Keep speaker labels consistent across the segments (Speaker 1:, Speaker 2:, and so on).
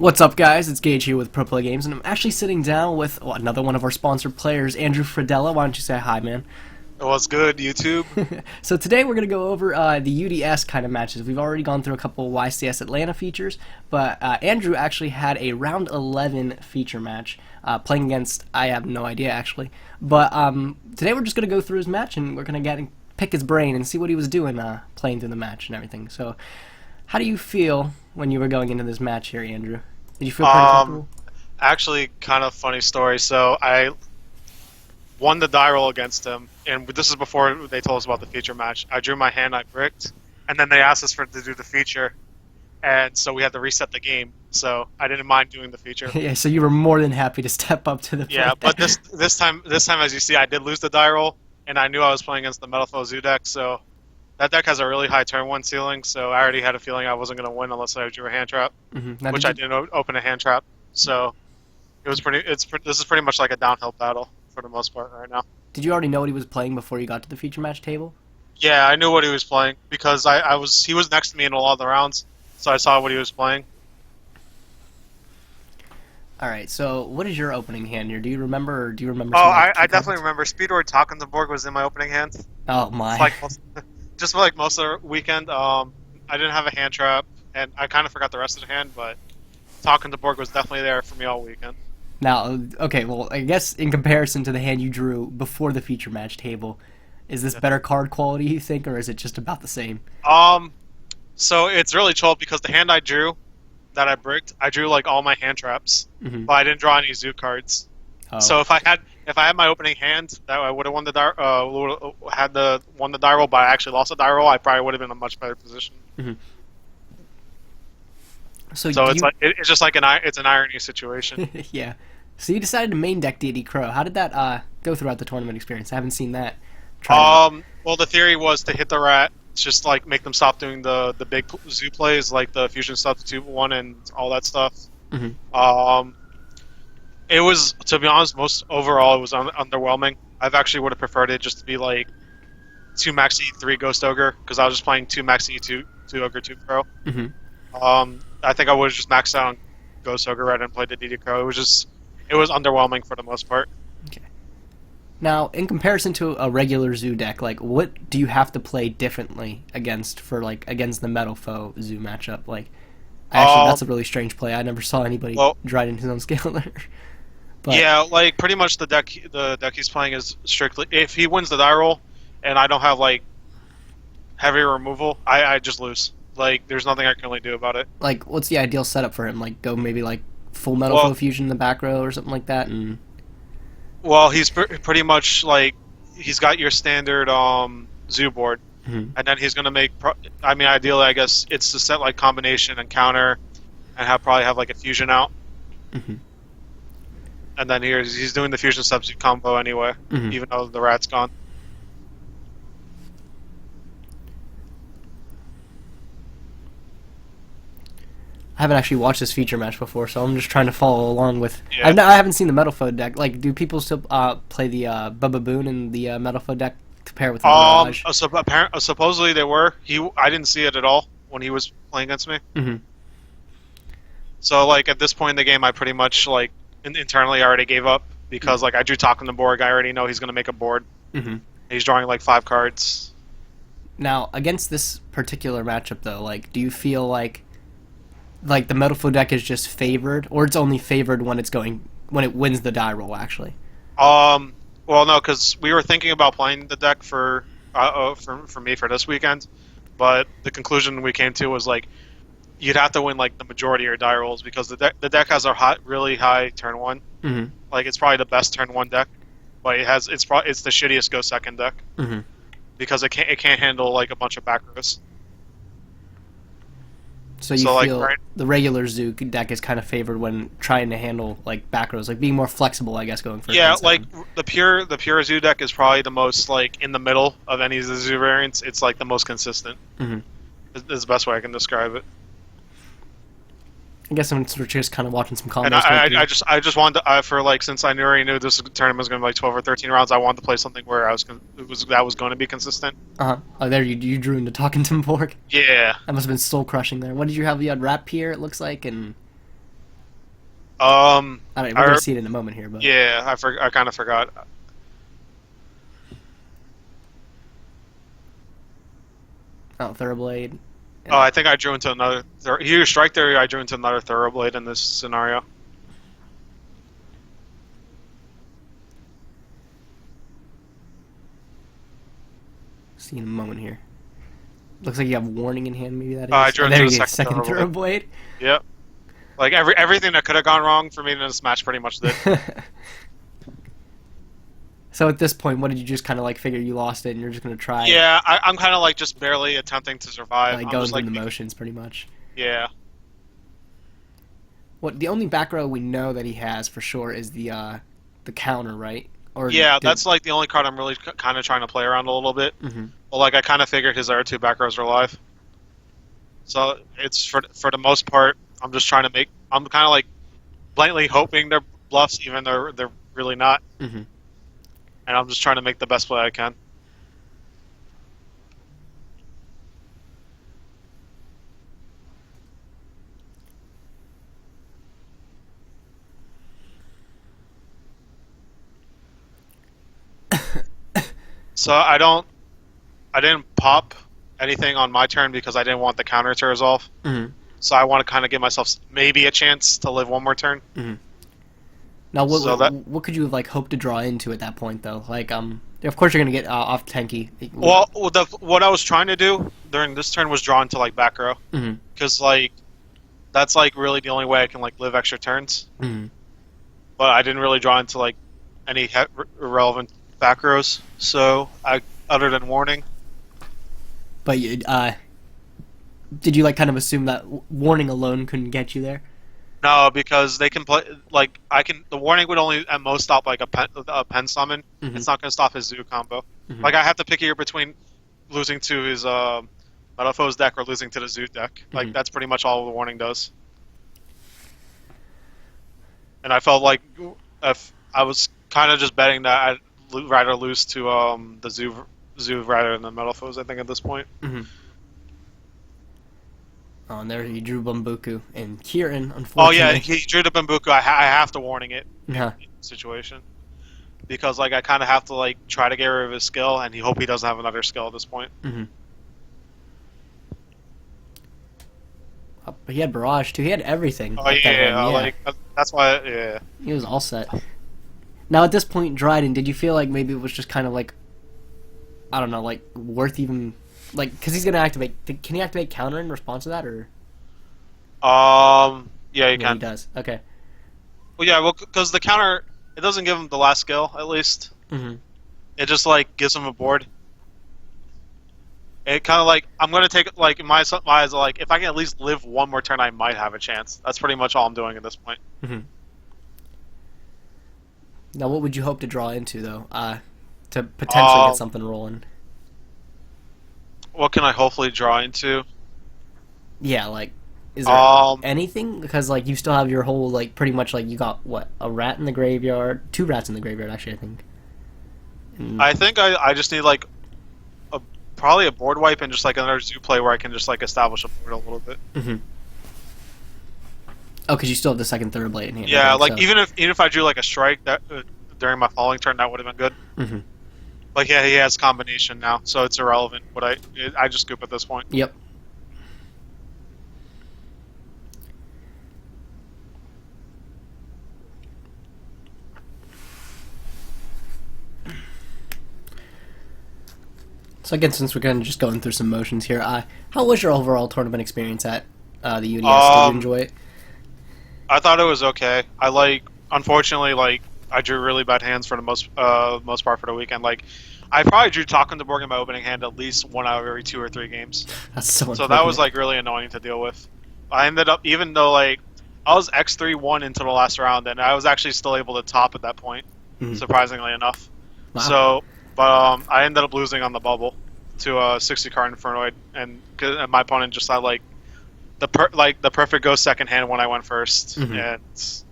Speaker 1: What's up, guys? It's Gage here with Pro Play Games, and I'm actually sitting down with another one of our sponsored players, Andrew Fredella. Why don't you say hi, man?
Speaker 2: What's good, YouTube?
Speaker 1: So today we're going to go over the UDS kind of matches. We've already gone through a couple of YCS Atlanta features, but Andrew actually had a round 11 feature match playing against, I have no idea actually, but today we're just going to go through his match and we're going to pick his brain and see what he was doing playing through the match and everything. So how do you feel when you were going into this match here, Andrew? Did you feel pretty comfortable?
Speaker 2: Actually, kind of funny story. So I won the die roll against him, and this is before they told us about the feature match. I drew my hand, I bricked, and then they asked us to do the feature, and so we had to reset the game. So I didn't mind doing the feature.
Speaker 1: Yeah, so you were more than happy to step up to the plate.
Speaker 2: Yeah, but this time, as you see, I did lose the die roll, and I knew I was playing against the Metal Foe Zoo deck, so that deck has a really high turn one ceiling. So I already had a feeling I wasn't going to win unless I drew a hand trap, which I didn't open a hand trap. So it was this is pretty much like a downhill battle for the most part right now.
Speaker 1: Did you already know what he was playing before you got to the feature match table?
Speaker 2: Yeah, I knew what he was playing because he was next to me in a lot of the rounds, so I saw what he was playing.
Speaker 1: Alright, so what is your opening hand here? Do you remember, or do you remember?
Speaker 2: Oh,
Speaker 1: some, like,
Speaker 2: I
Speaker 1: key
Speaker 2: definitely
Speaker 1: cards?
Speaker 2: remember Speedroid Talking the Borg was in my opening hand.
Speaker 1: Oh my.
Speaker 2: It's like just like most of the weekend, I didn't have a hand trap, and I kind of forgot the rest of the hand, but Talking the Borg was definitely there for me all weekend.
Speaker 1: Now, okay, well, I guess in comparison to the hand you drew before the feature match table, is this better card quality, you think, or is it just about the same?
Speaker 2: So it's really chill because the hand I drew, that I bricked, I drew like all my hand traps, but I didn't draw any zoo cards.
Speaker 1: Oh.
Speaker 2: So if I had my opening hand, that I would have won the won the die roll, but I actually lost the die roll, I probably would have been in a much better position.
Speaker 1: So
Speaker 2: it's just like it's an irony situation.
Speaker 1: yeah. So you decided to main deck Deity Crow. How did that go throughout the tournament experience? I haven't seen that.
Speaker 2: Well, the theory was to hit the rat, just like make them stop doing the big zoo plays, like the fusion substitute one and all that stuff. It was, to be honest, overall it was underwhelming. I've actually would have preferred it just to be like 2 Maxi 3 Ghost Ogre, because I was just playing 2 Maxi 2 Ogre 2 Crow. I think I would have just maxed out on Ghost Ogre rather than played the DD Crow. It was underwhelming for the most part.
Speaker 1: Okay. Now, in comparison to a regular zoo deck, like, what do you have to play differently against the Metal Foe zoo matchup? Like, actually, that's a really strange play. I never saw anybody drive into his own scaler. But,
Speaker 2: yeah, like pretty much the deck he's playing is strictly if he wins the die roll, and I don't have like heavy removal, I just lose. Like, there's nothing I can really do about it.
Speaker 1: Like, what's the ideal setup for him? Like, go maybe like full Metal Foe fusion in the back row or something like that, and.
Speaker 2: Well, he's pretty much like he's got your standard zoo board, and then he's gonna make. I mean, ideally, I guess it's to set like combination and counter, and probably have like a fusion out. And then he's doing the fusion substitute combo anyway, even though the rat's gone.
Speaker 1: I haven't actually watched this feature match before, so I'm just trying to follow along with. Yeah. I haven't seen the Metal Foe deck. Like, do people still play the Bubba Boon and the Metal Foe deck compare with the Mirage?
Speaker 2: Supposedly they were. I didn't see it at all when he was playing against me. So like at this point in the game, I pretty much like internally already gave up because like I drew Talking the Borg. I already know he's gonna make a board. He's drawing like 5 cards.
Speaker 1: Now against this particular matchup, though, like, do you feel like the Metal Foe deck is just favored, or it's only favored when it wins the die roll, actually?
Speaker 2: Well, no, because we were thinking about playing the deck for me for this weekend, but the conclusion we came to was like you'd have to win like the majority of your die rolls because the deck has a really high turn one. Like, it's probably the best turn one deck, but it's the shittiest go second deck because it can't handle like a bunch of back rows.
Speaker 1: So you feel the regular zoo deck is kind of favored when trying to handle like back rows, like being more flexible, I guess, going for.
Speaker 2: Yeah, like the pure zoo deck is probably the most like in the middle of any of the zoo variants. It's like the most consistent. Is the best way I can describe it.
Speaker 1: I guess I'm just kind of watching some combos.
Speaker 2: And I just wanted to, for like, since I already knew this tournament was going to be like 12 or 13 rounds, I wanted to play something where that was going to be consistent.
Speaker 1: Oh, there you drew into Talking to Borg.
Speaker 2: Yeah.
Speaker 1: That must have been soul crushing there. What did you have? You had Rap here, it looks like, and I mean, we're
Speaker 2: I
Speaker 1: gonna see it in a moment here, but
Speaker 2: yeah, I kind of forgot.
Speaker 1: oh, Thoroughblade.
Speaker 2: Oh,
Speaker 1: And
Speaker 2: I think I drew into another. Here, strike there. I drew into another Thoroughblade in this scenario.
Speaker 1: see in a moment here. Looks like you have warning in hand. Maybe that
Speaker 2: I
Speaker 1: is.
Speaker 2: drew
Speaker 1: Oh,
Speaker 2: into
Speaker 1: there
Speaker 2: the
Speaker 1: you go.
Speaker 2: second
Speaker 1: Second
Speaker 2: Thoroughblade.
Speaker 1: Thoroughblade.
Speaker 2: Yep. Like everything that could have gone wrong for me in this match pretty much did.
Speaker 1: So at this point, what did you just kind of like figure you lost it and you're just gonna try
Speaker 2: Yeah, I'm kind of like just barely attempting to survive.
Speaker 1: like
Speaker 2: I'm
Speaker 1: going
Speaker 2: just
Speaker 1: through
Speaker 2: like,
Speaker 1: the motions pretty much?
Speaker 2: yeah.
Speaker 1: What the only back row we know that he has for sure is the counter, right? Or
Speaker 2: Yeah,
Speaker 1: did,
Speaker 2: that's like the only card I'm really kind of trying to play around a little bit.
Speaker 1: mm-hmm.
Speaker 2: Well, like I kind of figured his other two back rows were live. So it's for the most part, I'm just trying to make. I'm kind of like blatantly hoping they're bluffs, even though they're really not.
Speaker 1: Mm-hmm.
Speaker 2: And I'm just trying to make the best play I can. So I didn't pop anything on my turn because I didn't want the counter to resolve.
Speaker 1: Mm-hmm.
Speaker 2: So I want to kind of give myself maybe a chance to live one more turn.
Speaker 1: Mm-hmm. Now,
Speaker 2: So that
Speaker 1: what could you have like hoped to draw into at that point though? Like, of course you're gonna get off Tenki.
Speaker 2: well, what I was trying to do during this turn was draw into like back row
Speaker 1: Mm-hmm.
Speaker 2: because like that's like really the only way I can like live extra turns.
Speaker 1: Mm-hmm.
Speaker 2: But I didn't really draw into like any irrelevant back rows. So I, other than warning,
Speaker 1: But did you like kind of assume that warning alone couldn't get you there?
Speaker 2: no, because they can play like I can. The warning would only at most stop like a pen summon.
Speaker 1: Mm-hmm.
Speaker 2: It's not going to stop his zoo combo.
Speaker 1: Mm-hmm.
Speaker 2: Like I have to pick here between losing to his Metal Foes deck or losing to the zoo deck. Like
Speaker 1: Mhm.
Speaker 2: that's pretty much all the warning does. And I felt like if I was kind of just betting that I'd rather lose to the zoo rather than the Metal Foes. I think at this point.
Speaker 1: Mm-hmm. Oh, and there you drew Bumbuku and Kieran.
Speaker 2: Oh yeah,
Speaker 1: Unfortunately,
Speaker 2: he drew the Bambuku. I have to warning it
Speaker 1: yeah.
Speaker 2: in the situation because like I kind of have to like try to get rid of his skill, and he hope he doesn't have another skill at this point.
Speaker 1: Mm-hmm. But he had Barrage too. He had everything.
Speaker 2: Oh
Speaker 1: at that
Speaker 2: yeah,
Speaker 1: run,
Speaker 2: like that's why. Yeah.
Speaker 1: he was all set. Now at this point, Dryden, did you feel like maybe it was just kind of like, I don't know, like worth even like because he's gonna activate? Can he activate counter in response to that or?
Speaker 2: Yeah, you
Speaker 1: Yeah,
Speaker 2: can.
Speaker 1: he does. Okay.
Speaker 2: Well, yeah, well, because the counter it doesn't give him the last skill at least.
Speaker 1: Mm-hmm.
Speaker 2: It just like gives him a board. It kind of like I'm gonna take like in my eyes like if I can at least live one more turn, I might have a chance. That's pretty much all I'm doing at this point.
Speaker 1: Mm-hmm. Now, what would you hope to draw into though? To potentially get something rolling.
Speaker 2: What can I hopefully draw into?
Speaker 1: Yeah, like, is there anything? Because like you still have your whole like pretty much like you got what a rat in the graveyard, two rats in the graveyard actually I think. And,
Speaker 2: I think I just need like probably a board wipe and just like another zoo play where I can just like establish a board a little bit.
Speaker 1: mm-hmm. Oh, because you still have the second third blade in hand.
Speaker 2: Yeah,
Speaker 1: think,
Speaker 2: like
Speaker 1: so.
Speaker 2: even if I drew like a strike that during my following turn, that would have been good.
Speaker 1: Mm-hmm.
Speaker 2: Like yeah, he has combination now, so it's irrelevant. But I just scoop at this point.
Speaker 1: Yep. So again, since we're kind of just going through some motions here, how was your overall tournament experience at the UDS? Did you enjoy it?
Speaker 2: I thought it was okay. Unfortunately, like I drew really bad hands for the most part for the weekend. Like I probably drew Talkendeborg in my opening hand at least one out of every 2 or 3 games.
Speaker 1: That's so.
Speaker 2: So that was like really annoying to deal with. I ended up even though like I was X3-1 into the last round, and I was actually still able to top at that point, surprisingly enough.
Speaker 1: Wow.
Speaker 2: So, but I ended up losing on the bubble to a 60 card Infernoid, and my opponent just had like the perfect go second hand when I went 1st, and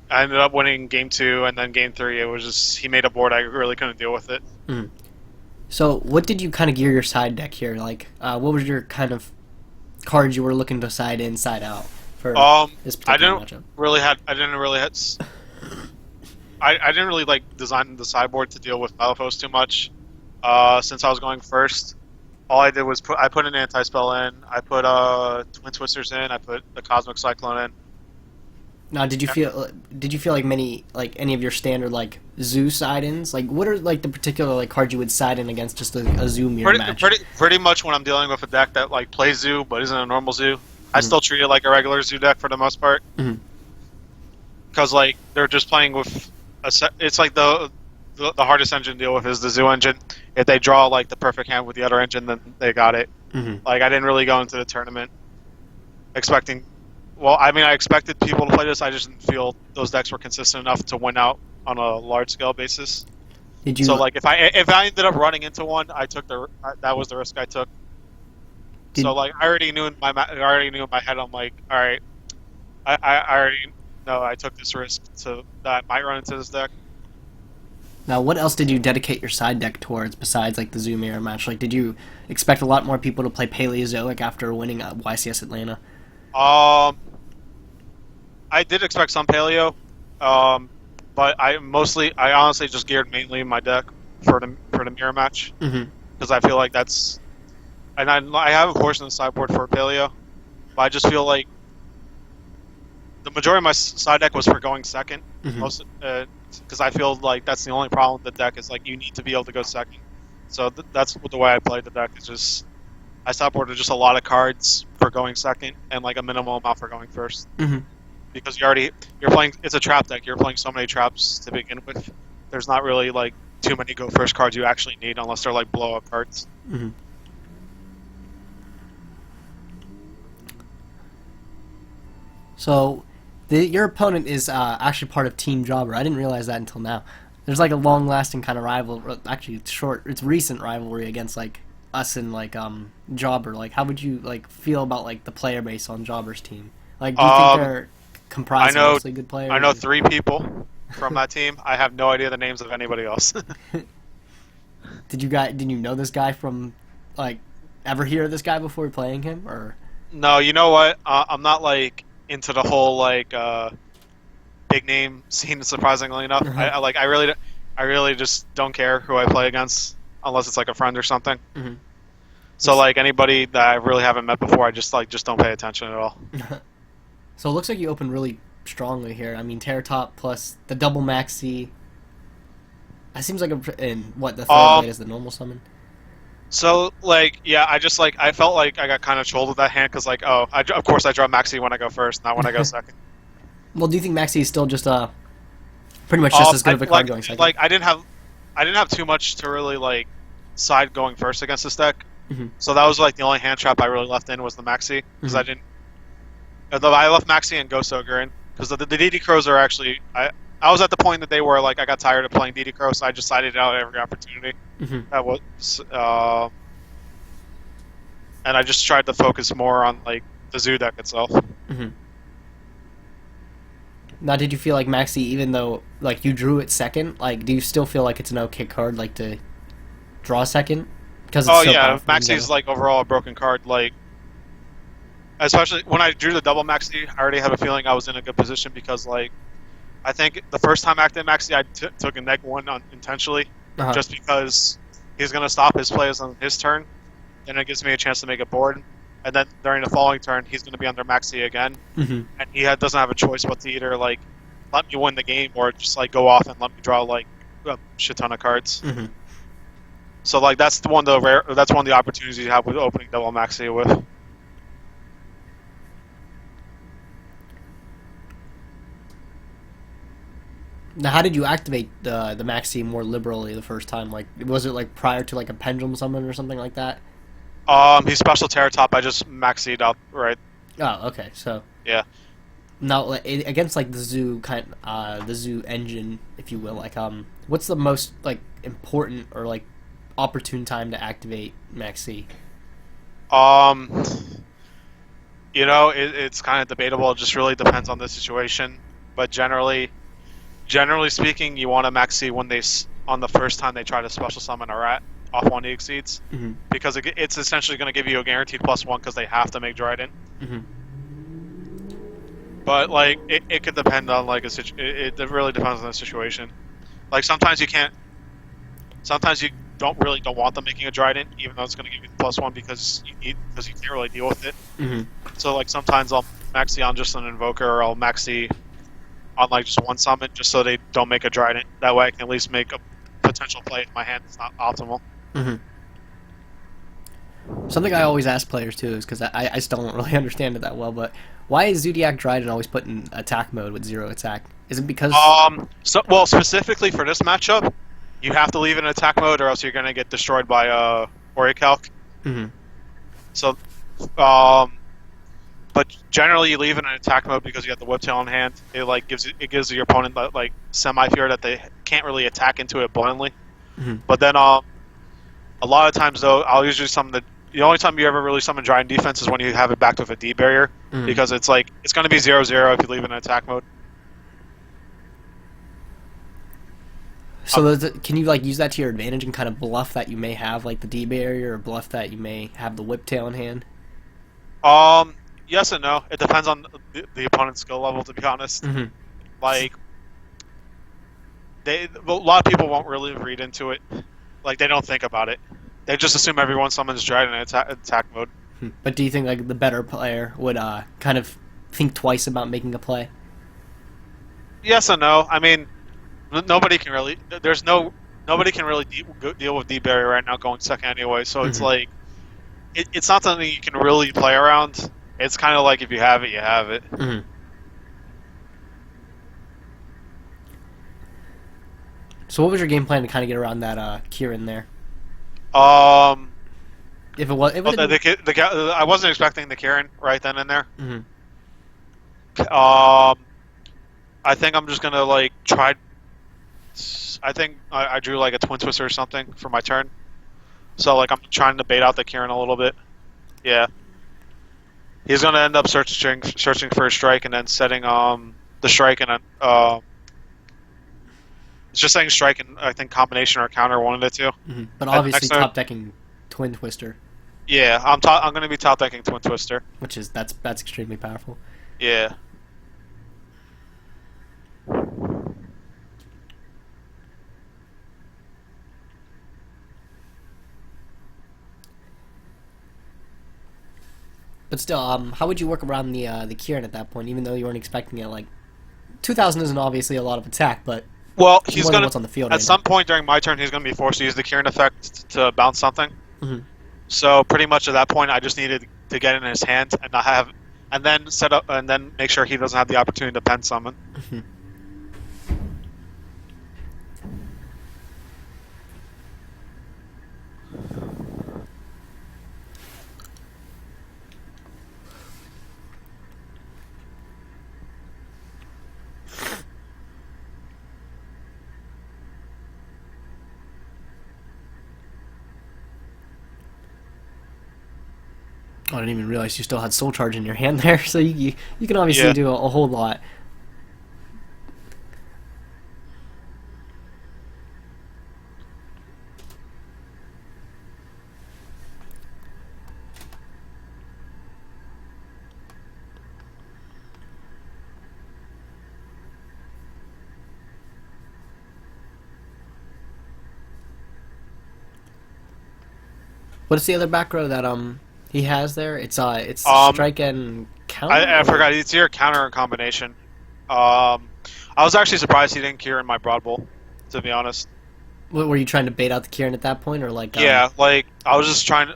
Speaker 2: I ended up winning game 2, and then game 3 it was just he made a board I really couldn't deal with it.
Speaker 1: So, what did you kind of gear your side deck here? Like, what was your kind of cards you were looking to side in, side out? for this
Speaker 2: I
Speaker 1: particular
Speaker 2: didn't
Speaker 1: matchup?
Speaker 2: really had. I didn't really had. I didn't really like design the sideboard to deal with Malifaux too much. Since I was going first, all I did was I put an anti-spell in. I put Twin Twisters in. I put the Cosmic Cyclone in.
Speaker 1: Now, did you feel like any of your standard like zoo side-ins? Like, what are like the particular like cards you would side in against just a zoo mirror match?
Speaker 2: Pretty much when I'm dealing with a deck that like plays zoo but isn't a normal zoo, I
Speaker 1: Mhm.
Speaker 2: still treat it like a regular zoo deck for the most part.
Speaker 1: Mhm.
Speaker 2: Because like they're just playing with it's like the hardest engine to deal with is the zoo engine. If they draw like the perfect hand with the other engine, then they got it.
Speaker 1: Mhm.
Speaker 2: Like I didn't really go into the tournament expecting. Well, I mean, I expected people to play this. I just didn't feel those decks were consistent enough to win out on a large scale basis.
Speaker 1: Did
Speaker 2: So
Speaker 1: you
Speaker 2: like if I ended up running into one, I took that was the risk I took.
Speaker 1: did
Speaker 2: So like I already knew I already knew in my head. I'm like, all right, I already know I took this risk to that I might run into this deck.
Speaker 1: Now, what else did you dedicate your side deck towards besides like the zoo mirror match? Like, did you expect a lot more people to play Paleozoic after winning YCS Atlanta?
Speaker 2: Um, I did expect some paleo, um, but I honestly just geared mainly my deck for the mirror match
Speaker 1: Mm-hmm.
Speaker 2: because I feel like that's and I have a portion of the sideboard for paleo, but I just feel like the majority of my side deck was for going second,
Speaker 1: Mm-hmm.
Speaker 2: most because I feel like that's the only problem with the deck is like you need to be able to go second. So that's the way I played the deck. Is just I sideboarded just a lot of cards for going second and like a minimal amount for going first.
Speaker 1: Mm-hmm.
Speaker 2: Because you're playing it's a trap deck. You're playing so many traps to begin with. There's not really like too many go first cards you actually need unless they're like blow up cards.
Speaker 1: Mm-hmm. So, your opponent is actually part of Team Jobber. I didn't realize that until now. There's like a long-lasting kind of rival. Actually, it's short. It's recent rivalry against like us and like Jobber. Like, how would you like feel about like the player base on Jobber's team? Like, do you think they're
Speaker 2: I
Speaker 1: comprised of
Speaker 2: know
Speaker 1: mostly good players?
Speaker 2: I know 3 people from that team. I have no idea the names of anybody else.
Speaker 1: Did you know this guy from like ever hear of this guy before playing him or?
Speaker 2: No, you know what? I'm not like into the whole like big name scene. Surprisingly enough,
Speaker 1: Uh-huh.
Speaker 2: I really just don't care who I play against unless it's like a friend or something.
Speaker 1: Mhm.
Speaker 2: So like anybody that I really haven't met before, I just don't pay attention at all.
Speaker 1: So it looks like you opened really strongly here. I mean, Terra Top plus the double maxi. That seems like and what the third
Speaker 2: Um,
Speaker 1: blade is the normal summon.
Speaker 2: so like yeah, I felt like I got kind of trolled with that hand because like of course I draw Maxi when I go first, not when I go second.
Speaker 1: Well, do you think maxi is still just pretty much just as good of a card going second?
Speaker 2: Like I didn't have too much to really like side going first against this deck.
Speaker 1: Hmm.
Speaker 2: So that was like the only hand trap I really left in was the Maxi because
Speaker 1: Mhm.
Speaker 2: I didn't. Although I left Maxi and Ghost Ogre in because the DD Crows are actually I was at the point that they were like I got tired of playing DD Crow, so I just sided it out at every opportunity.
Speaker 1: Hmm.
Speaker 2: That was and I just tried to focus more on like the Zoo deck itself.
Speaker 1: Hmm. Now, did you feel like maxi, even though like you drew it second, like do you still feel like it's an okay card, like to draw second because it's
Speaker 2: Oh
Speaker 1: so
Speaker 2: yeah,
Speaker 1: powerful in
Speaker 2: Maxi is
Speaker 1: general?
Speaker 2: like overall a broken card. Like especially when I drew the double Maxi, I already had a feeling I was in a good position because like I think the first time I acted Maxi, I took a -1 intentionally,
Speaker 1: Uh-huh.
Speaker 2: just because he's going to stop his plays on his turn, and it gives me a chance to make a board. And then during the following turn, he's going to be under Maxi again,
Speaker 1: Hmm.
Speaker 2: and doesn't have a choice but to either like let me win the game or just like go off and let me draw like a shit ton of cards.
Speaker 1: Hmm.
Speaker 2: So like that's that's one of the opportunities you have with opening double Maxi with.
Speaker 1: Now, how did you activate the maxi more liberally the first time? Like, was it like prior to like a pendulum summon or something like that?
Speaker 2: He's special Terra Top. I just Maxied out right.
Speaker 1: Oh, okay. So
Speaker 2: Yeah.
Speaker 1: now like, against like the zoo engine, if you will, like what's the most like important or like opportune time to activate maxi?
Speaker 2: Um, it's kind of debatable. It just really depends on the situation. But generally speaking, you want to maxi when on the first time they try to special summon a rat off one of the exceeds,
Speaker 1: Hmm.
Speaker 2: because it's essentially going to give you a guaranteed +1 because they have to make Dryden.
Speaker 1: Hmm.
Speaker 2: but like it could depend on like it really depends on the situation. Like sometimes you don't want them making a Trident, even though it's going to give you the +1 because you can't really deal with it.
Speaker 1: Hmm.
Speaker 2: So like sometimes I'll maxi on just an Invoker, or I'll maxi on like just one summon, just so they don't make a Trident. That way I can at least make a potential play if my hand is not optimal.
Speaker 1: Hmm. Something I always ask players too is because I still don't really understand it that well, but why is Zodiac Dryden always put in attack mode with 0 attack? Is it because?
Speaker 2: So well, specifically for this matchup, you have to leave it in attack mode, or else you're gonna get destroyed by Orichalc.
Speaker 1: Hmm.
Speaker 2: So, um, but generally you leave it in attack mode because you have the Whiptail in hand. It like gives your opponent like semi fear that they can't really attack into it blindly.
Speaker 1: Hmm.
Speaker 2: But then a lot of times though, I'll usually summon the only time you ever really summon Giant Defense is when you have it backed with a D barrier,
Speaker 1: Hmm.
Speaker 2: because it's like it's going to be 0/0 if you leave it in attack mode.
Speaker 1: So can you like use that to your advantage and kind of bluff that you may have like the D barrier, or bluff that you may have the whip tail in hand?
Speaker 2: Yes and no. It depends on the opponent's skill level, to be honest.
Speaker 1: Hmm.
Speaker 2: Like a lot of people won't really read into it. Like they don't think about it. They just assume everyone summons Giant in attack mode.
Speaker 1: But do you think like the better player would kind of think twice about making a play?
Speaker 2: Yes and no. I mean, nobody can really. Nobody can really deal with D barrier right now going second anyway. So it's
Speaker 1: Hmm.
Speaker 2: like it's not something you can really play around. It's kind of like if you have it, you have it.
Speaker 1: Hmm. So what was your game plan to kind of get around that Kieran there?
Speaker 2: Um,
Speaker 1: If it was, if
Speaker 2: well,
Speaker 1: it didn't.
Speaker 2: I wasn't expecting the Kieran right then and there.
Speaker 1: Hmm.
Speaker 2: Um, I think I'm just gonna like try. I think I drew like a Twin Twister or something for my turn. So like I'm trying to bait out the Kieran a little bit. Yeah, he's gonna end up searching for a strike and then setting the strike and it's just saying strike and I think combination or counter, one of the two.
Speaker 1: Hmm. But
Speaker 2: And
Speaker 1: obviously
Speaker 2: next turn,
Speaker 1: top decking Twin Twister,
Speaker 2: yeah, I'm gonna be top decking Twin Twister.
Speaker 1: which is that's extremely powerful.
Speaker 2: Yeah.
Speaker 1: But still, how would you work around the Kieran at that point, even though you weren't expecting it? Like 2,000 isn't obviously a lot of attack, but
Speaker 2: Well,
Speaker 1: it's
Speaker 2: he's
Speaker 1: more than
Speaker 2: gonna
Speaker 1: what's on the field
Speaker 2: at
Speaker 1: right now.
Speaker 2: some point during my turn he's gonna be forced to use the Kieran effect to bounce something.
Speaker 1: Hmm.
Speaker 2: So pretty much at that point, I just needed to get it in his hand and not have, and then set up and then make sure he doesn't have the opportunity to pen summon.
Speaker 1: Hmm. I didn't even realize you still had Soul Charge in your hand there, so you can obviously
Speaker 2: Yeah.
Speaker 1: do a whole lot. What is the other back row that he has there? It's
Speaker 2: Um,
Speaker 1: strike and counter.
Speaker 2: I
Speaker 1: Or?
Speaker 2: forgot it's your counter and combination. Um, I was actually surprised he didn't Kieran my Broad Bowl, to be honest.
Speaker 1: Were you trying to bait out the Kieran at that point, or like
Speaker 2: Yeah, like I was just trying to.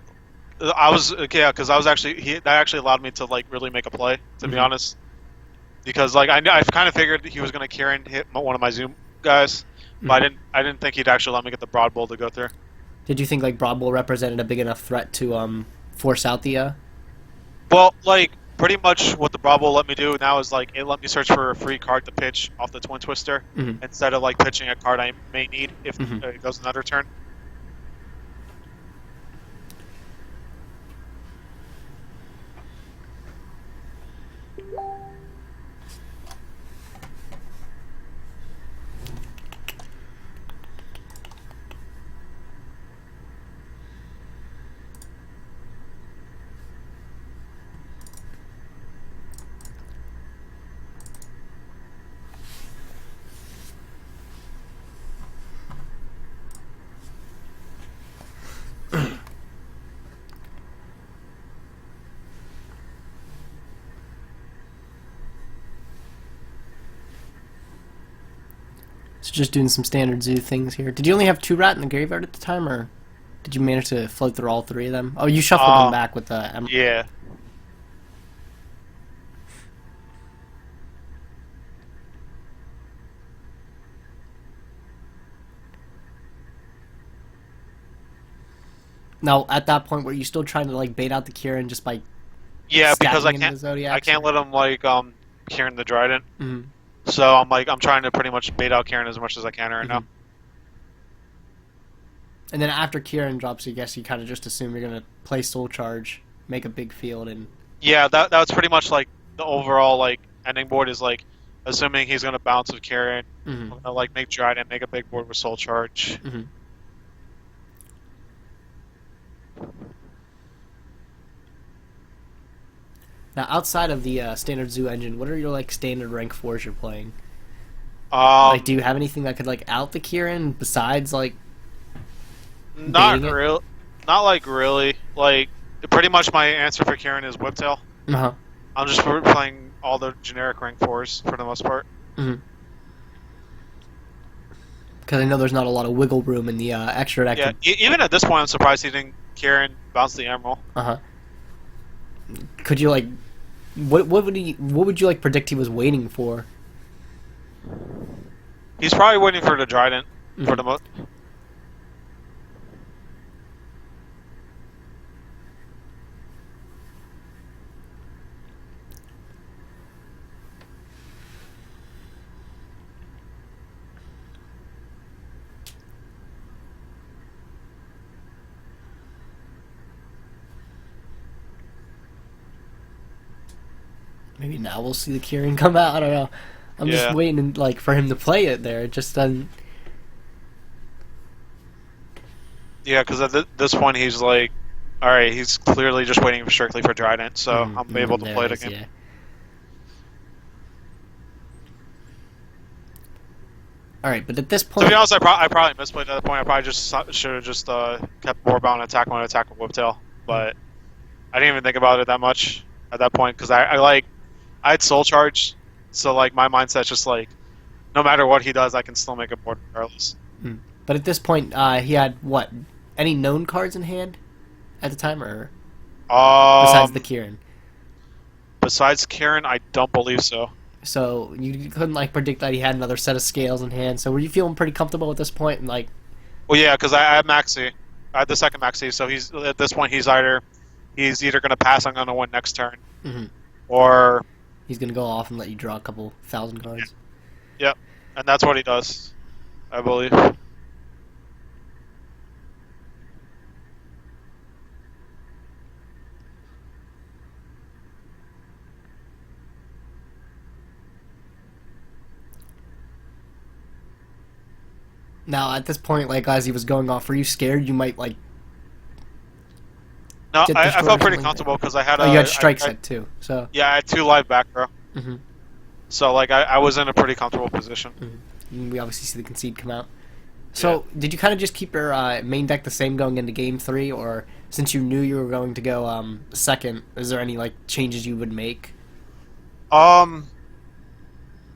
Speaker 2: I was yeah, because I was actually that actually allowed me to like really make a play, to be
Speaker 1: Mhm.
Speaker 2: honest. Because like I kind of figured he was gonna Kieran hit one of my Zoom guys, but
Speaker 1: Mhm.
Speaker 2: I didn't think he'd actually let me get the Broad Bowl to go through.
Speaker 1: Did you think like Broad Bull represented a big enough threat to force out the?
Speaker 2: Well, like pretty much what the Broad Bowl let me do now is like it let me search for a free card to pitch off the Twin Twister
Speaker 1: Mhm.
Speaker 2: instead of like pitching a card I may need if
Speaker 1: Mhm.
Speaker 2: it goes another turn.
Speaker 1: So just doing some standard zoo things here. Did you only have 2 rat in the graveyard at the time, or did you manage to float through all 3 of them? Oh, you shuffled them back with the...
Speaker 2: Yeah.
Speaker 1: Now, at that point, were you still trying to like bait out the Kieran just by
Speaker 2: Yeah, because
Speaker 1: stacking into the Zodiacs?
Speaker 2: I can't let him like Kieran the Trident.
Speaker 1: Mhm.
Speaker 2: So I'm trying to pretty much bait out Kieran as much as I can right now.
Speaker 1: And then after Kieran drops, I guess you kind of just assume you're gonna play Soul Charge, make a big field, and
Speaker 2: Yeah, that's pretty much like the overall like ending board is like assuming he's gonna bounce with Kieran. I'm gonna like make Trident, make a big board with Soul Charge.
Speaker 1: Now, outside of the standard zoo engine, what are your like standard rank 4s you're playing?
Speaker 2: Um,
Speaker 1: Do you have anything that could like out the Kieran besides like
Speaker 2: not
Speaker 1: baiting it?
Speaker 2: real, not like really. Like pretty much my answer for Kieran is Whiptail.
Speaker 1: Uh-huh.
Speaker 2: I'm just playing all the generic rank 4s for the most part.
Speaker 1: Because I know there's not a lot of wiggle room in the extra deck.
Speaker 2: Yeah, even at this point, I'm surprised he didn't Kieran bounce the Emerald.
Speaker 1: Uh-huh. Could you like what would you like predict he was waiting for?
Speaker 2: He's probably waiting for the Trident for the most.
Speaker 1: Maybe now we'll see the Kieran come out. I don't know. I'm just waiting like for him to play it there. It just doesn't.
Speaker 2: Yeah, because at this point he's like, all right, he's clearly just waiting strictly for Trident, so I'm able to play it again.
Speaker 1: Yeah. All right, but at this point,
Speaker 2: To be honest, I probably misplayed at that point. I probably just should have just kept Warbound attack when I attack with Whiptail, but I didn't even think about it that much at that point because I had Soul Charge, so like my mindset's just like, no matter what he does, I can still make a board regardless.
Speaker 1: But at this point, he had what? Any known cards in hand at the time, or besides the Kieran?
Speaker 2: Besides Kieran, I don't believe so.
Speaker 1: So you couldn't like predict that he had another set of scales in hand. So were you feeling pretty comfortable at this point? And like,
Speaker 2: well, yeah, because I had Maxi, I had the second Maxi, so he's at this point he's either going to pass, I'm going to win next turn, or
Speaker 1: he's gonna go off and let you draw a couple thousand cards.
Speaker 2: Yep, and that's what he does, I believe.
Speaker 1: Now at this point, like as he was going off, were you scared you might like?
Speaker 2: No,
Speaker 1: get
Speaker 2: I
Speaker 1: destroyed
Speaker 2: felt
Speaker 1: or
Speaker 2: pretty
Speaker 1: something?
Speaker 2: comfortable because I had
Speaker 1: Oh, you had strike set too. So
Speaker 2: yeah, I had 2 live back row.
Speaker 1: Mhm.
Speaker 2: So like I was in a pretty comfortable position.
Speaker 1: We obviously see the concede come out. So did you kind of just keep your main deck the same going into game 3, or since you knew you were going to go second, is there any like changes you would make?
Speaker 2: The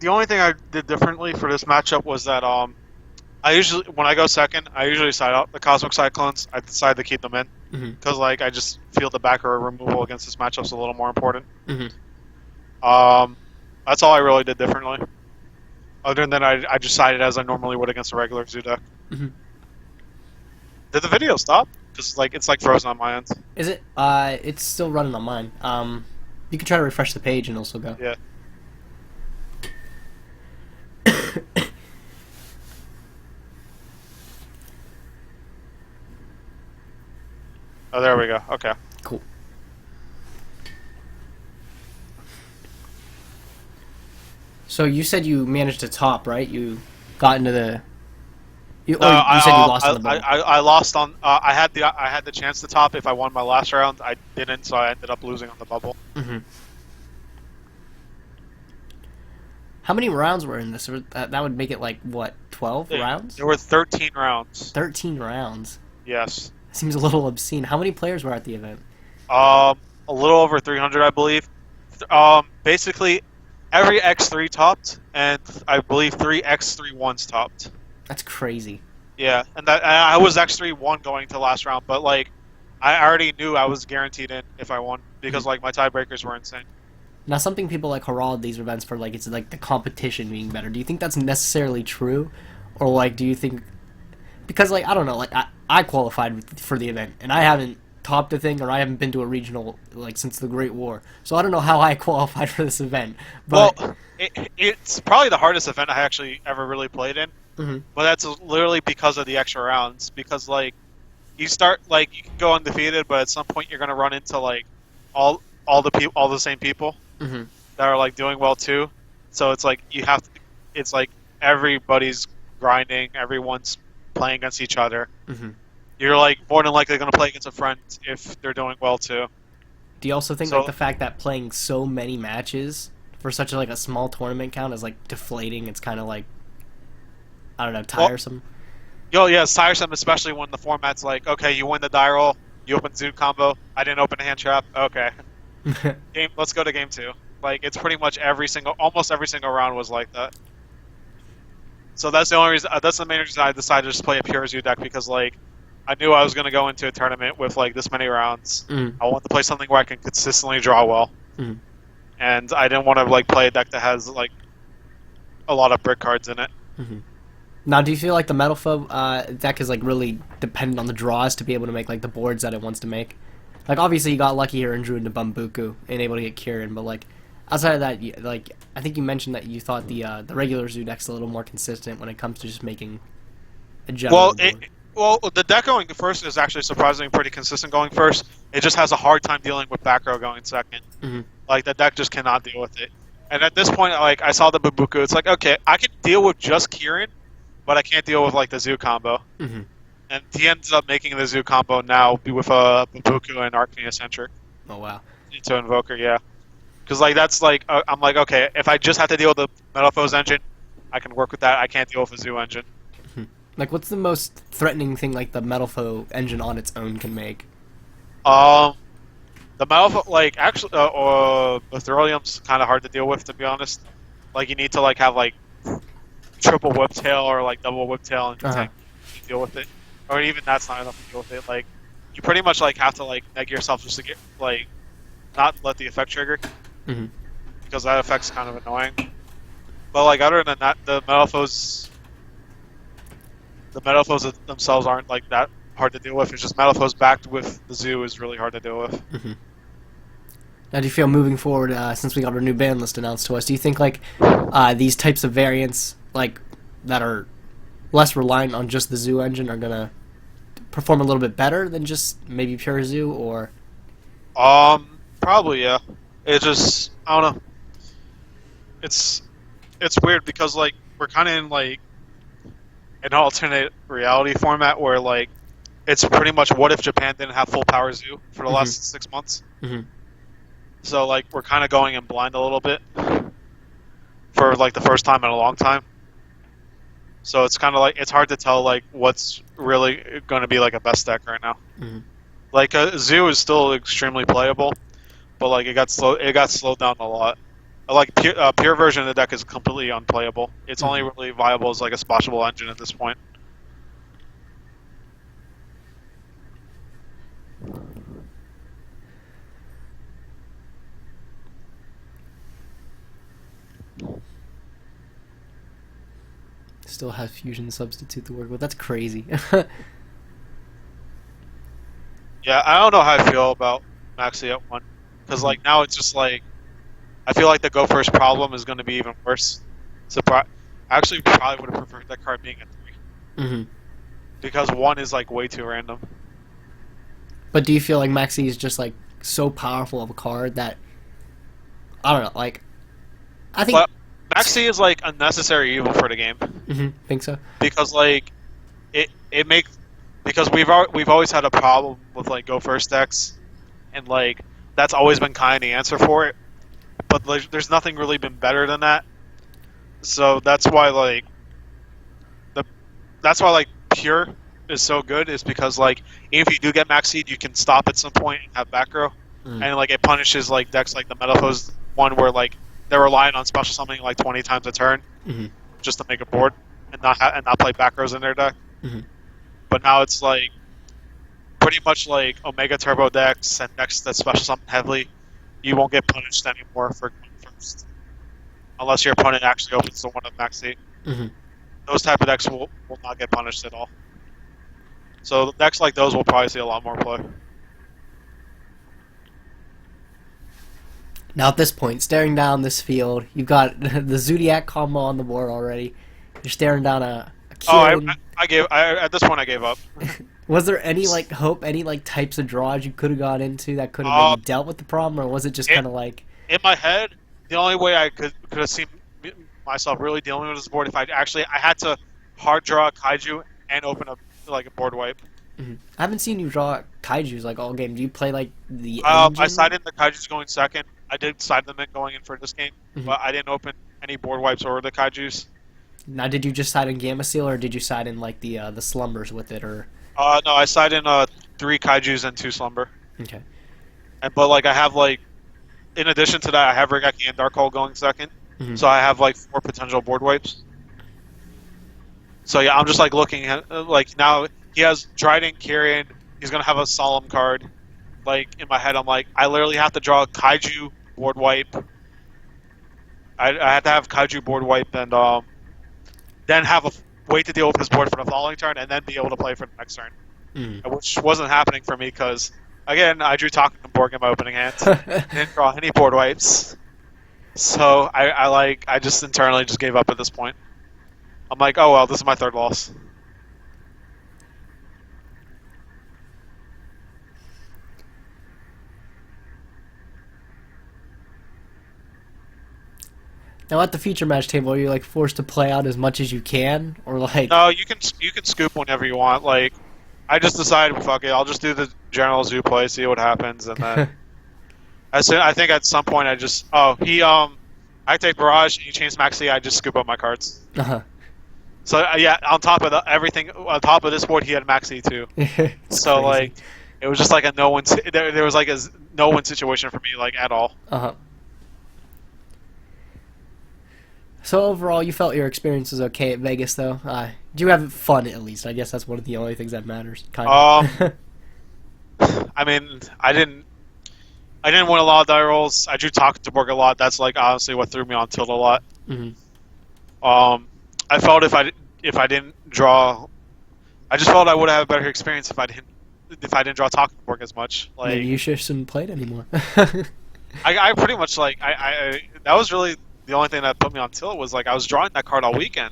Speaker 2: only thing I did differently for this matchup was that I usually when I go second, I usually side out the Cosmic Cyclones. I decide to keep them in because like I just feel the back row removal against this matchup's a little more important. That's all I really did differently. Other than I just sided as I normally would against a regular Zoo deck. Did the video stop? Because like it's like frozen on my end.
Speaker 1: Is it? It's still running on mine. You can try to refresh the page and also go.
Speaker 2: Yeah. Oh, there we go. Okay.
Speaker 1: Cool. So you said you managed to top, right? You got into the. You said you lost on the ball.
Speaker 2: I lost on. I had the chance to top if I won my last round. I didn't, so I ended up losing on the bubble.
Speaker 1: How many rounds were in this? That would make it like what, 12 rounds?
Speaker 2: There were 13 rounds.
Speaker 1: 13 rounds.
Speaker 2: Yes.
Speaker 1: Seems a little obscene. How many players were at the event?
Speaker 2: A little over 300, I believe. Basically, every X3 topped, and I believe 3X3 1s topped.
Speaker 1: That's crazy.
Speaker 2: Yeah, and that I was X3 1 going to last round, but like I already knew I was guaranteed in if I won
Speaker 1: Mhm.
Speaker 2: because like my tiebreakers were insane.
Speaker 1: Now, something people like herald these events for, like, it's like the competition being better. Do you think that's necessarily true, or like, do you think because like I don't know, like I qualified for the event and I haven't topped a thing or I haven't been to a regional like since the Great War, so I don't know how I qualified for this event.
Speaker 2: Well,
Speaker 1: But
Speaker 2: it's probably the hardest event I actually ever really played in,
Speaker 1: mhm,
Speaker 2: but that's literally because of the extra rounds. Because like you start like you can go undefeated, but at some point you're gonna run into like all the same people
Speaker 1: mhm,
Speaker 2: that are like doing well too. So it's like you have to. It's like everybody's grinding, everyone's playing against each other.
Speaker 1: mhm.
Speaker 2: You're like more than likely gonna play against a friend if they're doing well too.
Speaker 1: Do you also think like
Speaker 2: So
Speaker 1: the fact that playing so many matches for such a, like a small tournament count is like deflating? It's kind of like I don't know,
Speaker 2: well,
Speaker 1: tiresome.
Speaker 2: yeah, it's tiresome, especially when the format's like, okay, you win the die roll, you open Zoom combo. I didn't open a hand trap. Okay, game. Let's go to game two. Like it's pretty much almost every single round was like that. So that's the only reason. That's the main reason I decided to just play a pure Zoo deck because like I knew I was going to go into a tournament with like this many rounds.
Speaker 1: Mm,
Speaker 2: I wanted to play something where I can consistently draw well,
Speaker 1: mm.
Speaker 2: and I didn't want to like play a deck that has like a lot of brick cards in it.
Speaker 1: Hmm. Now, do you feel like the Metal Foe deck is like really dependent on the draws to be able to make like the boards that it wants to make? Like, obviously, you got lucky here and drew into Bumbuku and able to get Kieran, but like outside of that, like I think you mentioned that you thought the regular Zoo deck's a little more consistent when it comes to just making a general
Speaker 2: Well,
Speaker 1: board.
Speaker 2: the deck going first is actually surprisingly pretty consistent going first. It just has a hard time dealing with back row going second.
Speaker 1: Hmm.
Speaker 2: Like the deck just cannot deal with it. And at this point, like I saw the Babuku, it's like okay, I can deal with just Kieran, but I can't deal with like the Zoo combo.
Speaker 1: Hmm.
Speaker 2: And he ends up making the Zoo combo now with a Babuku and Arcane Eccentric
Speaker 1: Oh wow.
Speaker 2: into Invoker, yeah. Because like that's like I'm like okay, if I just have to deal with the Metalfoes engine, I can work with that. I can't deal with a Zoo engine.
Speaker 1: Mhm. Like, what's the most threatening thing like the Metal Foe engine on its own can make?
Speaker 2: Um, the Metalfo like actually, the Thorium's kind of hard to deal with to be honest. Like you need to like have like triple whiptail or like double whiptail and
Speaker 1: Uh huh.
Speaker 2: tank to deal with it, or even that's not enough to deal with it. Like you pretty much like have to like neg yourself just to get like not let the effect trigger
Speaker 1: Hmm.
Speaker 2: because that effect's kind of annoying. But like other than that, the Metalfoes themselves aren't like that hard to deal with. It's just Metalfoes backed with the Zoo is really hard to deal with.
Speaker 1: Hmm. Now, do you feel moving forward, since we got our new ban list announced to us, do you think like these types of variants, like that are less reliant on just the Zoo engine, are gonna perform a little bit better than just maybe pure Zoo? Or
Speaker 2: Probably yeah. It just I don't know. It's it's weird because like we're kind of in like an alternate reality format where like it's pretty much what if Japan didn't have full power Zoo for the
Speaker 1: hmm,
Speaker 2: last 6 months.
Speaker 1: hmm,
Speaker 2: So like we're kind of going in blind a little bit for like the first time in a long time. So it's kind of like it's hard to tell like what's really going to be like a best deck right now.
Speaker 1: hmm,
Speaker 2: Like Zoo is still extremely playable, but like it got slowed down a lot. Like pure version of the deck is completely unplayable. It's only
Speaker 1: hmm.
Speaker 2: really viable as like a splashable engine at this point.
Speaker 1: Still have fusion substitute to work with. That's crazy.
Speaker 2: Yeah, I don't know how I feel about Maxi at 1 because
Speaker 1: Hmm.
Speaker 2: like now it's just like I feel like the go first problem is going to be even worse. I actually probably would have preferred that card being at 3
Speaker 1: Hmm.
Speaker 2: because 1 is like way too random.
Speaker 1: But do you feel like Maxi is just like so powerful of a card that I don't know? Like, I think.
Speaker 2: But Maxi is like a necessary evil for the game
Speaker 1: Hmm. Think so.
Speaker 2: because like it makes because we've always had a problem with like go first decks and like that's always been kind of the answer for it. But like, there's nothing really been better than that. So the that's why like pure is so good is because like even if you do get max seed, you can stop at some point and have back row,
Speaker 1: Mm.
Speaker 2: and like it punishes like decks like the Metalfoes one where like they're relying on special summoning like 20 times a turn
Speaker 1: Hmm.
Speaker 2: just to make a board and not play back rows in their deck.
Speaker 1: Hmm.
Speaker 2: But now it's like pretty much like Omega Turbo decks and decks that special summon heavily. You won't get punished anymore for going first unless your opponent actually opens the one of Maxi.
Speaker 1: Hmm.
Speaker 2: Those type of decks will not get punished at all. So decks like those will probably see a lot more play.
Speaker 1: Now at this point, staring down this field, you've got the Zodiac combo on the board already. You're staring down a
Speaker 2: Oh,
Speaker 1: Kieran.
Speaker 2: at this point I gave up.
Speaker 1: Was there any like hope, any like types of draws you could have got into that could have maybe dealt with the problem, or was it just kind of like?
Speaker 2: In my head, the only way I could have seen myself really dealing with this board if I had to hard draw a kaiju and open up like a board wipe.
Speaker 1: Mhm. I haven't seen you draw kaiju's like all game. Do you play like the
Speaker 2: I
Speaker 1: engine?
Speaker 2: sided the kaijus going second. I did side them in going in for this game,
Speaker 1: Mhm.
Speaker 2: but I didn't open any board wipes or the kaijus.
Speaker 1: Now, did you just side in Gamma Seal, or did you side in like the slumbers with it, or?
Speaker 2: No, I side in 3 kaijus and 2 slumber.
Speaker 1: Okay.
Speaker 2: But like I have like, in addition to that, I have Rigaki and Dark Hole going second,
Speaker 1: Mhm.
Speaker 2: so I have like 4 potential board wipes. So yeah, I'm just like looking at like now he has Dryden Kyrian. He's gonna have a Solemn card. Like in my head, I'm like I literally have to draw a Kaiju board wipe. I had to have Kaiju board wipe and then have a wait to deal with his board for the following turn and then be able to play for the next turn,
Speaker 1: Mm.
Speaker 2: which wasn't happening for me because again I drew Talking Borg in my opening hand. Didn't draw any board wipes. So I just internally just gave up at this point. I'm like, oh well, this is my 3rd loss.
Speaker 1: Now at the feature match table, are you like forced to play out as much as you can, or like?
Speaker 2: No, you can scoop whenever you want. Like, I just decided, fuck it, I'll just do the general zoo play, see what happens, and then I think at some point I take barrage and you change Maxi, I just scoop up my cards.
Speaker 1: Uh-huh.
Speaker 2: So yeah, on top of everything, on top of this board, he had Maxi too.
Speaker 1: It's
Speaker 2: So
Speaker 1: crazy.
Speaker 2: like, it was just like a no win. There was like a no win situation for me, like at all.
Speaker 1: Uh-huh. So overall, you felt your experience was okay at Vegas, though. Do you have fun at least? I guess that's one of the only things that matters. Kind of.
Speaker 2: I mean, I didn't win a lot of die rolls. I drew Talking to Borg a lot. That's like honestly what threw me on Tilt a lot.
Speaker 1: Hmm.
Speaker 2: I felt if I didn't draw, I just felt I would have a better experience if I didn't draw Talking to Borg as much. Like
Speaker 1: Maybe you shouldn't play it anymore.
Speaker 2: I pretty much like I that was really the only thing that put me on Tilt was like I was drawing that card all weekend.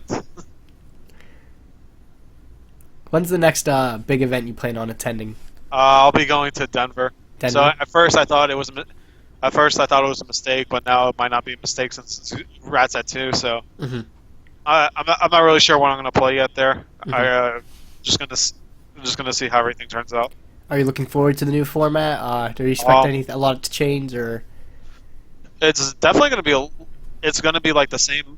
Speaker 1: When's the next big event you plan on attending?
Speaker 2: I'll be going to Denver.
Speaker 1: Denver?
Speaker 2: So at first I thought it was a mistake, but now it might not be a mistake since Rat's at 2. So
Speaker 1: Hmm.
Speaker 2: I'm not really sure when I'm gonna play yet there.
Speaker 1: Mhm.
Speaker 2: Just gonna see how everything turns out.
Speaker 1: Are you looking forward to the new format? Do you expect a lot to change, or?
Speaker 2: It's definitely it's gonna be like the same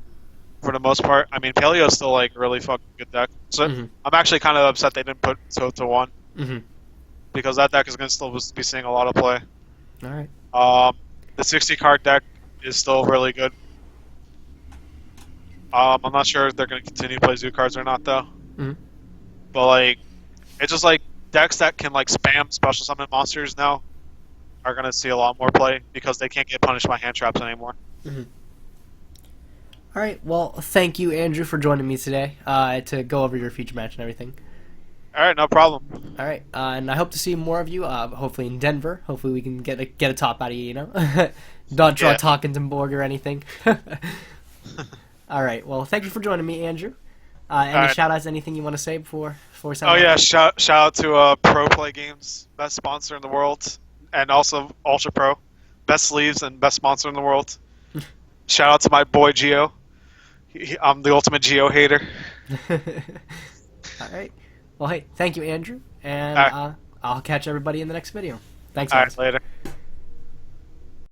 Speaker 2: for the most part. I mean, Paleo's still like a really fucking good deck. So
Speaker 1: Mhm.
Speaker 2: I'm actually kind of upset they didn't put to 1
Speaker 1: Hmm.
Speaker 2: because that deck is gonna still be seeing a lot of play.
Speaker 1: All right.
Speaker 2: The 60 card deck is still really good. I'm not sure if they're going to continue to play zoo cards or not, though.
Speaker 1: Mhm.
Speaker 2: But like, it's just like decks that can like spam special summon monsters now are going to see a lot more play because they can't get punished by hand traps anymore.
Speaker 1: Hmm. All right. Well, thank you, Andrew, for joining me today to go over your feature match and everything.
Speaker 2: All right, no problem.
Speaker 1: All right, and I hope to see more of you. Hopefully in Denver. Hopefully we can get a top out of you. You know, don't draw
Speaker 2: Yeah.
Speaker 1: Talkington or anything. All right. Well, thank you for joining me, Andrew. Any
Speaker 2: All right.
Speaker 1: shout outs? Anything you want to say before we sign
Speaker 2: Oh
Speaker 1: off?
Speaker 2: yeah, shout out to Pro Play Games, best sponsor in the world, and also Ultra Pro, best sleeves and best sponsor in the world. Shout out to my boy Geo. I'm the ultimate Geo hater.
Speaker 1: All right. Well, hey, thank you, Andrew, and
Speaker 2: All right.
Speaker 1: I'll catch everybody in the next video. Thanks,
Speaker 2: All
Speaker 1: guys.
Speaker 2: right, later.